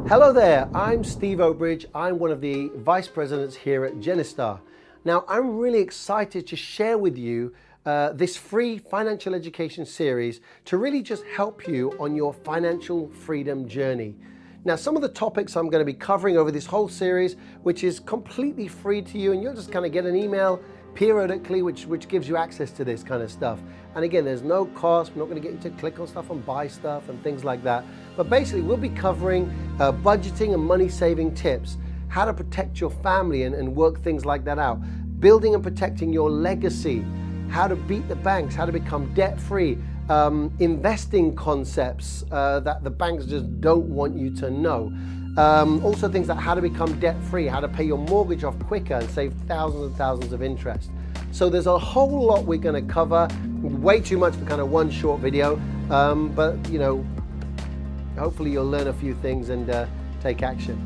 Hello there, I'm Steve Owbridge. I'm one of the Vice Presidents here at Genistar. Now, I'm really excited to share with you this free financial education series to really just help you on your financial freedom journey. Now, some of the topics I'm going to be covering over this whole series, which is completely free to you, and you'll just kind of get an email periodically which gives you access to this kind of stuff. And again, there's no cost. We're not going to get you to click on stuff and buy stuff and things like that. But basically, we'll be covering budgeting and money saving tips, how to protect your family and work things like that out, building and protecting your legacy, how to beat the banks, how to become debt free, investing concepts that the banks just don't want you to know. Also things like how to become debt free, how to pay your mortgage off quicker and save thousands and thousands of interest. So there's a whole lot we're going to cover, way too much for kind of one short video, but you know, hopefully you'll learn a few things and take action.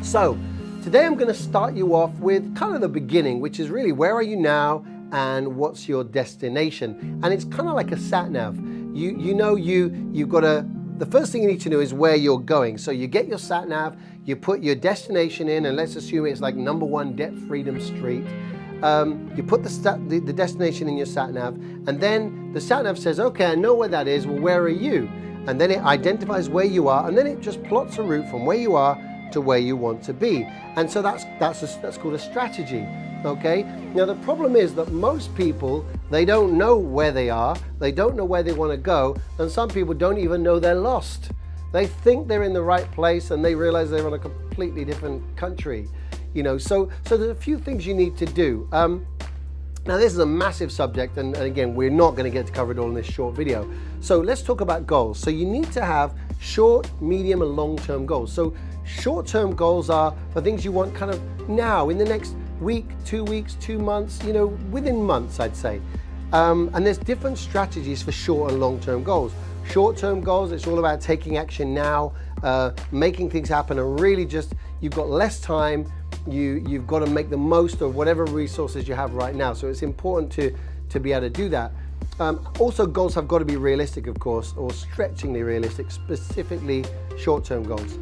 So today I'm going to start you off with kind of the beginning, which is really where are you now and what's your destination? And it's kind of like a sat nav. You've got to, the first thing you need to know is where you're going. So you get your sat nav, you put your destination in, and let's assume it's like number 1 Debt Freedom Street. You put the destination in your sat nav, and then the sat nav says, okay, I know where that is. Well, where are you? And then it identifies where you are, and then it just plots a route from where you are to where you want to be. And so that's called a strategy. Okay. Now the problem is that most people, they don't know where they are, they don't know where they want to go, and some people don't even know they're lost. They think they're in the right place and they realize they're in a completely different country. You know, so there's a few things you need to do. Now this is a massive subject, and again, we're not going to get to cover it all in this short video. So let's talk about goals. So you need to have short, medium, and long-term goals. So short-term goals are for things you want kind of now, in the next week, 2 weeks, 2 months, you know, within months, I'd say. And there's different strategies for short and long-term goals. Short-term goals, it's all about taking action now, making things happen, and really just, you've got less time, you've got to make the most of whatever resources you have right now. So it's important to be able to do that. Also, goals have got to be realistic, of course, or stretchingly realistic, specifically short-term goals.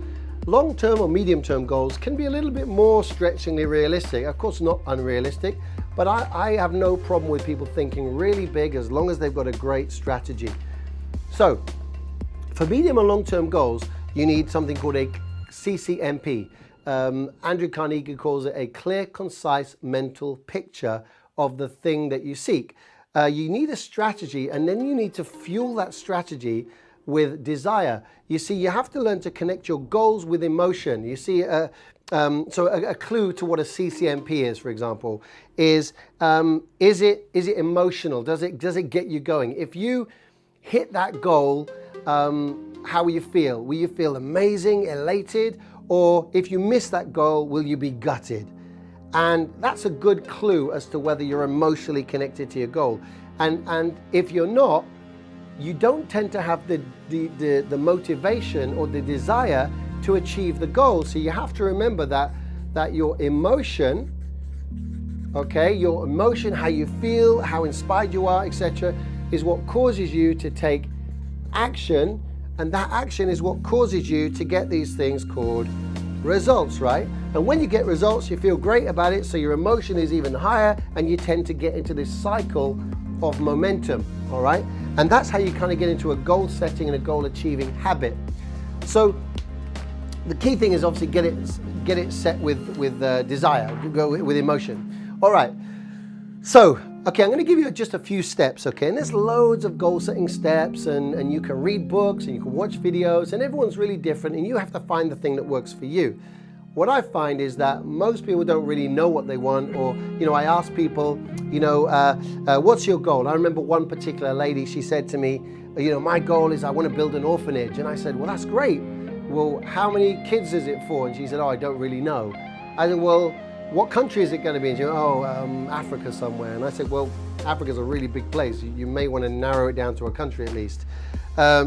Long-term or medium-term goals can be a little bit more stretchingly realistic. Of course, not unrealistic, but I have no problem with people thinking really big as long as they've got a great strategy. So, for medium and long-term goals, you need something called a CCMP. Andrew Carnegie calls it a clear, concise mental picture of the thing that you seek. You need a strategy, and then you need to fuel that strategy with desire. You see, you have to learn to connect your goals with emotion. You see, a clue to what a CCMP is, for example, is it emotional? Does it get you going? If you hit that goal, how will you feel? Will you feel amazing, elated? Or if you miss that goal, will you be gutted? And that's a good clue as to whether you're emotionally connected to your goal. And if you're not, you don't tend to have the motivation or the desire to achieve the goal. So you have to remember that your emotion, okay, your emotion, how you feel, how inspired you are, etc., is what causes you to take action, and that action is what causes you to get these things called results, right? And when you get results, you feel great about it, so your emotion is even higher, and you tend to get into this cycle of momentum, all right? And that's how you kind of get into a goal setting and a goal achieving habit. So the key thing is obviously get it set with desire, go with emotion. All right. So, okay, I'm going to give you just a few steps, okay? And there's loads of goal setting steps, and you can read books and you can watch videos, and everyone's really different, and you have to find the thing that works for you. What I find is that most people don't really know what they want, or, you know, I ask people, you know, what's your goal? I remember one particular lady, she said to me, you know, my goal is I want to build an orphanage. And I said, well, that's great. Well, how many kids is it for? And she said, oh, I don't really know. I said, well, what country is it going to be? And she said, oh, Africa somewhere. And I said, well, Africa's a really big place. You may want to narrow it down to a country at least.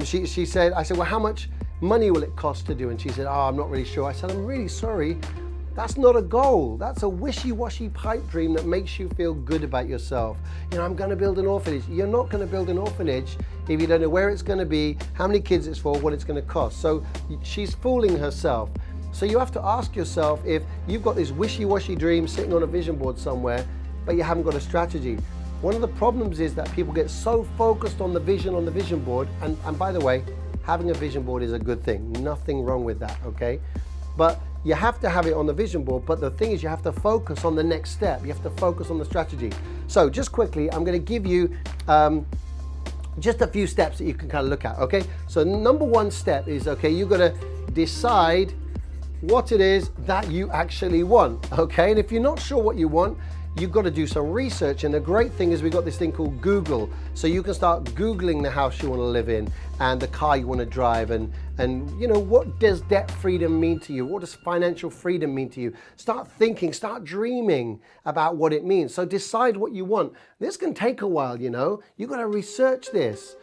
She said, I said, well, how much money will it cost to do? And she said, oh, I'm not really sure. I said, I'm really sorry, That's not a goal. That's a wishy-washy pipe dream that makes you feel good about yourself. You know, I'm going to build an orphanage. You're not going to build an orphanage if you don't know where it's going to be, how many kids it's for, what it's going to cost. So she's fooling herself. So you have to ask yourself, if you've got this wishy-washy dream sitting on a vision board somewhere, but you haven't got a strategy. One of the problems is that people get so focused on the vision board, and by the way, having a vision board is a good thing. Nothing wrong with that, okay? But you have to have it on the vision board, but the thing is you have to focus on the next step. You have to focus on the strategy. So just quickly, I'm going to give you just a few steps that you can kind of look at, okay? So number one step is, okay, you've got to decide what it is that you actually want, okay? And if you're not sure what you want, you've got to do some research. And the great thing is we've got this thing called Google. So you can start Googling the house you want to live in and the car you want to drive, and you know, what does debt freedom mean to you? What does financial freedom mean to you? Start thinking, start dreaming about what it means. So decide what you want. This can take a while, you know. You've got to research this.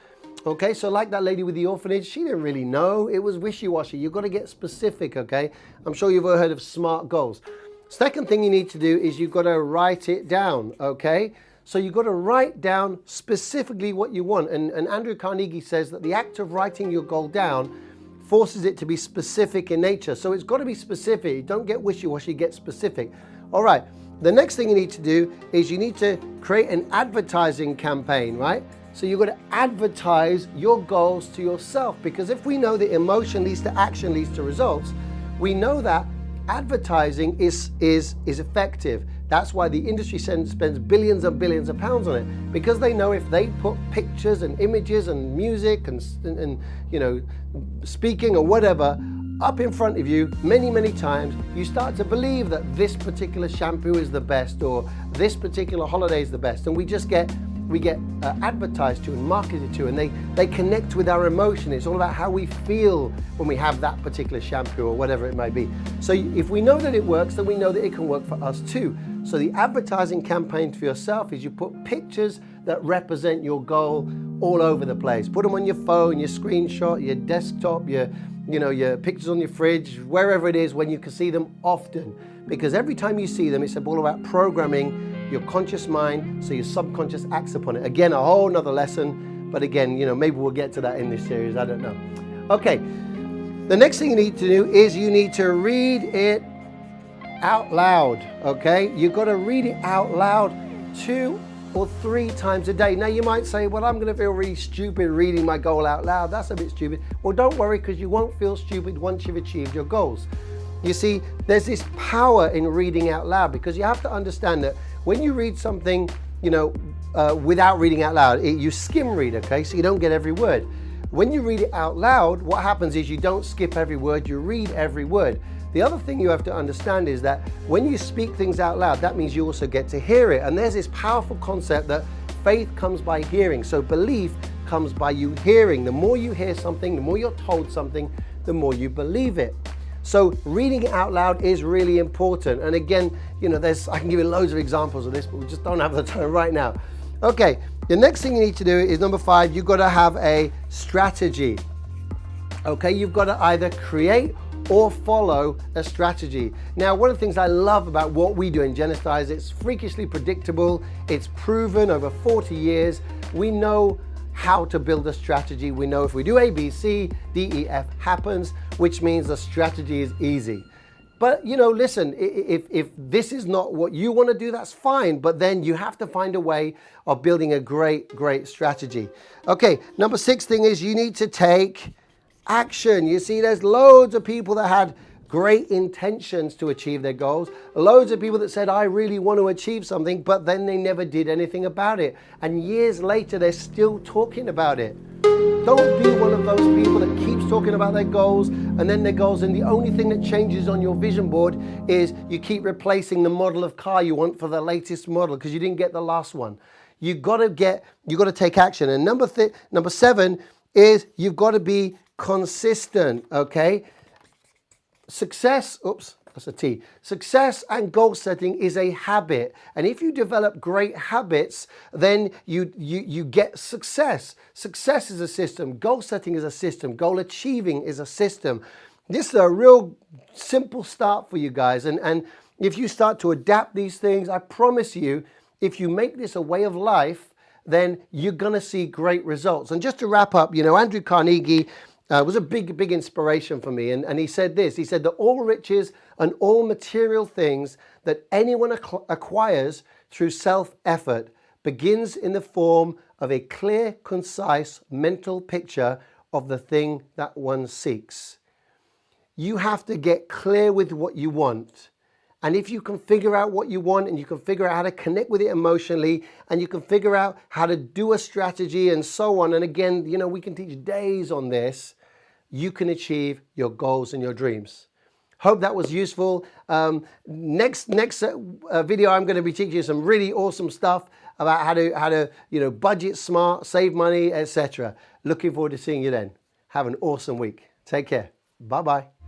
Okay, so like that lady with the orphanage, she didn't really know. It was wishy-washy. You've got to get specific, okay? I'm sure you've all heard of SMART goals. Second thing you need to do is you've got to write it down, okay? So you've got to write down specifically what you want. And Andrew Carnegie says that the act of writing your goal down forces it to be specific in nature. So it's got to be specific. Don't get wishy-washy, get specific. All right, the next thing you need to do is you need to create an advertising campaign, right? So you've got to advertise your goals to yourself, because if we know that emotion leads to action leads to results, we know that advertising is effective. That's why the industry spends billions and billions of pounds on it, because they know if they put pictures and images and music and you know, speaking or whatever up in front of you many times, you start to believe that this particular shampoo is the best, or this particular holiday is the best, and we get advertised to and marketed to, and they connect with our emotion. It's all about how we feel when we have that particular shampoo or whatever it might be. So if we know that it works, then we know that it can work for us too. So the advertising campaign for yourself is you put pictures that represent your goal all over the place. Put them on your phone, your screenshot, your desktop, your pictures on your fridge, wherever it is, when you can see them often. Because every time you see them, it's all about programming your conscious mind so your subconscious acts upon it. Again, a whole nother lesson, but again, you know, maybe we'll get to that in this series, I don't know. Okay, the next thing you need to do is you need to read it out loud, okay? You've got to read it out loud 2 or 3 times a day. Now you might say, well, I'm going to feel really stupid reading my goal out loud. That's a bit stupid. Well, don't worry, because you won't feel stupid once you've achieved your goals. You see, there's this power in reading out loud, because you have to understand that when you read something, you know, without reading out loud, you skim read, okay? So you don't get every word. When you read it out loud, what happens is you don't skip every word, you read every word. The other thing you have to understand is that when you speak things out loud, that means you also get to hear it. And there's this powerful concept that faith comes by hearing. So belief comes by you hearing. The more you hear something, the more you're told something, the more you believe it. So reading it out loud is really important. And again, you know, I can give you loads of examples of this, but we just don't have the time right now. Okay, the next thing you need to do is number 5, you've got to have a strategy. Okay, you've got to either create or follow a strategy. Now, one of the things I love about what we do in Genistar is it's freakishly predictable. It's proven over 40 years. We know how to build a strategy. We know if we do A, B, C, D, E, F happens, which means the strategy is easy. But, you know, listen, if this is not what you want to do, that's fine. But then you have to find a way of building a great strategy. Okay, number 6 thing is you need to take action. You see, there's loads of people that had great intentions to achieve their goals. Loads of people that said, I really want to achieve something, but then they never did anything about it. And years later, they're still talking about it. Don't be one of those people that keeps talking about their goals and then their goals, and the only thing that changes on your vision board is you keep replacing the model of car you want for the latest model because you didn't get the last one. You got to take action. And number 7 is you've got to be consistent, okay? Success and goal setting is a habit. And if you develop great habits, then you get success. Success is a system. Goal setting is a system. Goal achieving is a system. This is a real simple start for you guys. And if you start to adapt these things, I promise you, if you make this a way of life, then you're going to see great results. And just to wrap up, Andrew Carnegie was a big inspiration for me. And he said this, he said that all riches and all material things that anyone acquires through self-effort begins in the form of a clear, concise mental picture of the thing that one seeks. You have to get clear with what you want. And if you can figure out what you want and you can figure out how to connect with it emotionally and you can figure out how to do a strategy and so on, and again, we can teach days on this, you can achieve your goals and your dreams. Hope that was useful. Next video, I'm going to be teaching you some really awesome stuff about how to budget smart, save money, etc. Looking forward to seeing you then. Have an awesome week. Take care. Bye-bye.